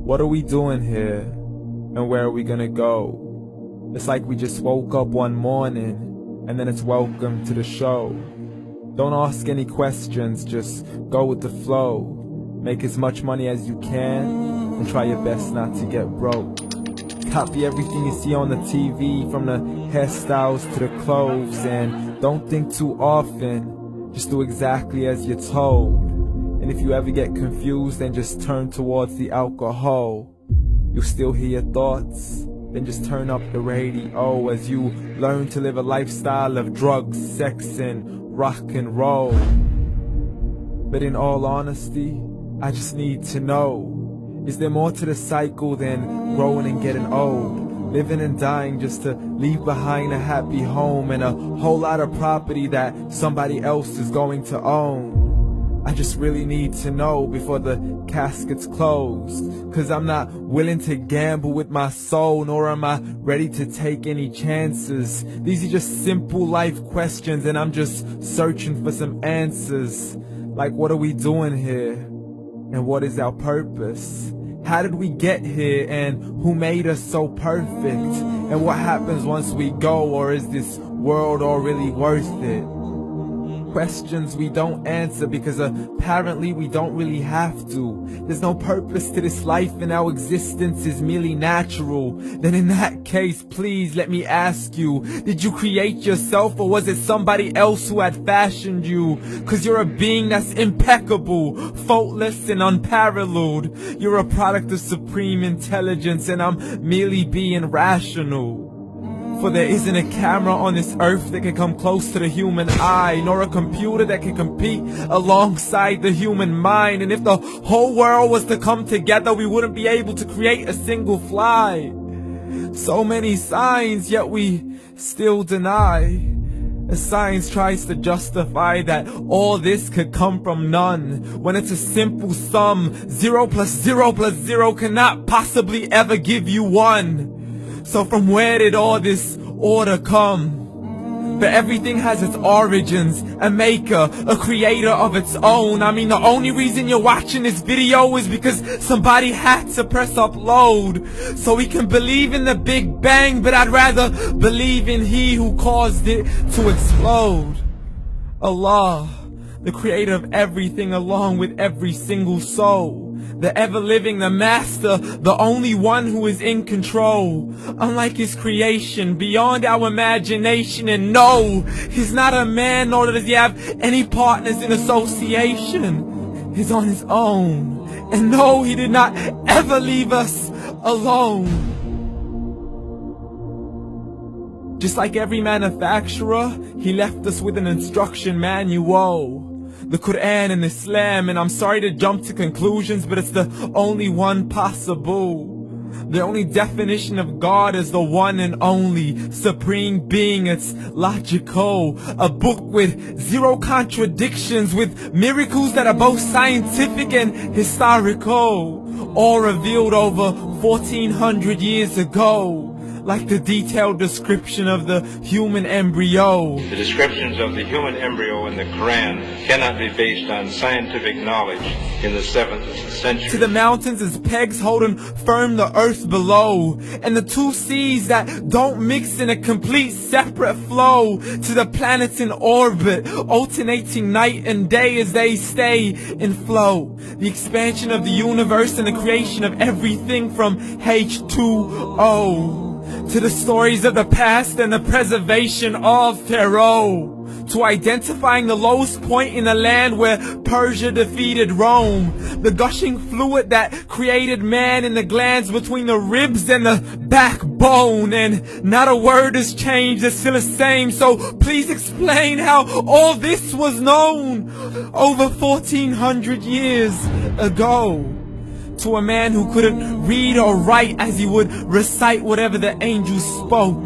What are we doing here? And where are we gonna go? It's like we just woke up one morning and then it's welcome to the show. Don't ask any questions, just go with the flow. Make as much money as you can and try your best not to get broke. Copy everything you see on the TV, from the hairstyles to the clothes, and don't think too often, just do exactly as you're told. And if you ever get confused, then just turn towards the alcohol. You'll still hear your thoughts, then just turn up the radio as you learn to live a lifestyle of drugs, sex, and rock and roll. But in all honesty, I just need to know, is there more to the cycle than growing and getting old? Living and dying just to leave behind a happy home and a whole lot of property that somebody else is going to own. I just really need to know before the casket's closed, 'cause I'm not willing to gamble with my soul, nor am I ready to take any chances. These are just simple life questions and I'm just searching for some answers. Like, what are we doing here? And what is our purpose? How did we get here, and who made us so perfect? And what happens once we go, or is this world all really worth it? Questions we don't answer because apparently we don't really have to. There's no purpose to this life and our existence is merely natural. Then in that case, please let me ask you, did you create yourself, or was it somebody else who had fashioned you? 'Cause you're a being that's impeccable, faultless and unparalleled. You're a product of supreme intelligence and I'm merely being rational. For there isn't a camera on this earth that can come close to the human eye, nor a computer that can compete alongside the human mind. And if the whole world was to come together, we wouldn't be able to create a single fly. So many signs, yet we still deny. As science tries to justify that all this could come from none, when it's a simple sum. 0 plus 0 plus 0 cannot possibly ever give you 1. So from where did all this order come? But everything has its origins, a maker, a creator of its own. I mean, the only reason you're watching this video is because somebody had to press upload. So we can believe in the Big Bang, but I'd rather believe in He who caused it to explode. Allah, the creator of everything along with every single soul. The ever-living, the master, the only one who is in control. Unlike his creation, beyond our imagination. And no, he's not a man, nor does he have any partners in association. He's on his own. And no, he did not ever leave us alone. Just like every manufacturer, he left us with an instruction manual. The Quran and Islam, and I'm sorry to jump to conclusions, but it's the only one possible. The only definition of God is the one and only supreme being. It's logical, a book with 0 contradictions, with miracles that are both scientific and historical, all revealed over 1400 years ago. Like the detailed description of the human embryo. The descriptions of the human embryo in the Quran cannot be based on scientific knowledge in the 7th century. To the mountains as pegs holding firm the earth below, and the 2 seas that don't mix in a complete separate flow. To the planets in orbit, alternating night and day as they stay in flow. The expansion of the universe and the creation of everything from H2O. To the stories of the past and the preservation of Pharaoh. To identifying the lowest point in the land where Persia defeated Rome. The gushing fluid that created man in the glands between the ribs and the backbone. And not a word has changed, it's still the same. So please explain how all this was known over 1400 years ago. To a man who couldn't read or write, as he would recite whatever the angels spoke.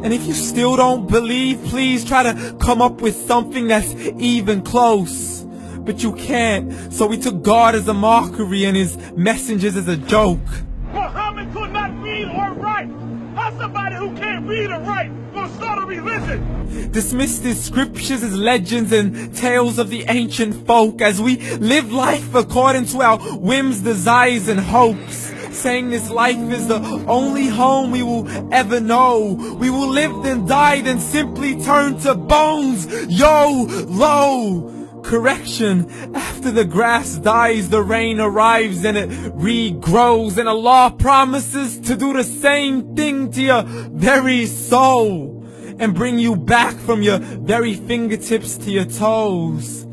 And if you still don't believe, please try to come up with something that's even close. But you can't, so we took God as a mockery and his messengers as a joke. Muhammad could not read or write. How somebody who can't read or write gonna start a we listen. Dismiss the scriptures as legends and tales of the ancient folk as we live life according to our whims, desires, and hopes. Saying this life is the only home we will ever know. We will live then die then simply turn to bones. YOLO! Correction, after the grass dies, the rain arrives and it regrows, and Allah promises to do the same thing to your very soul and bring you back from your very fingertips to your toes,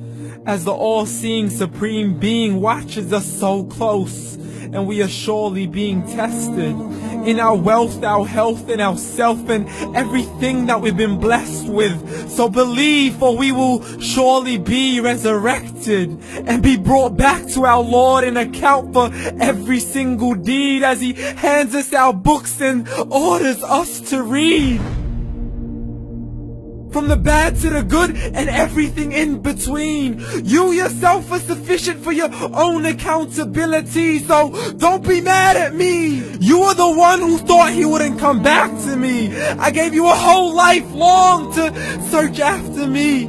as the all-seeing supreme being watches us so close, and we are surely being tested in our wealth, our health, and our self, and everything that we've been blessed with. So believe, for we will surely be resurrected and be brought back to our Lord and account for every single deed as He hands us our books and orders us to read. From the bad to the good and everything in between. You yourself are sufficient for your own accountability, so don't be mad at me. You are the one who thought He wouldn't come back to me. I gave you a whole life long to search after me,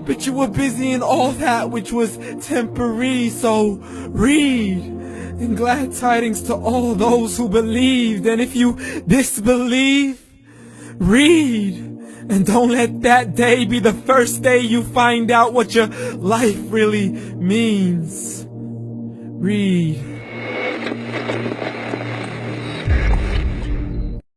but you were busy in all that which was temporary, so read. And glad tidings to all those who believed, and if you disbelieve, read. And don't let that day be the first day you find out what your life really means. Read.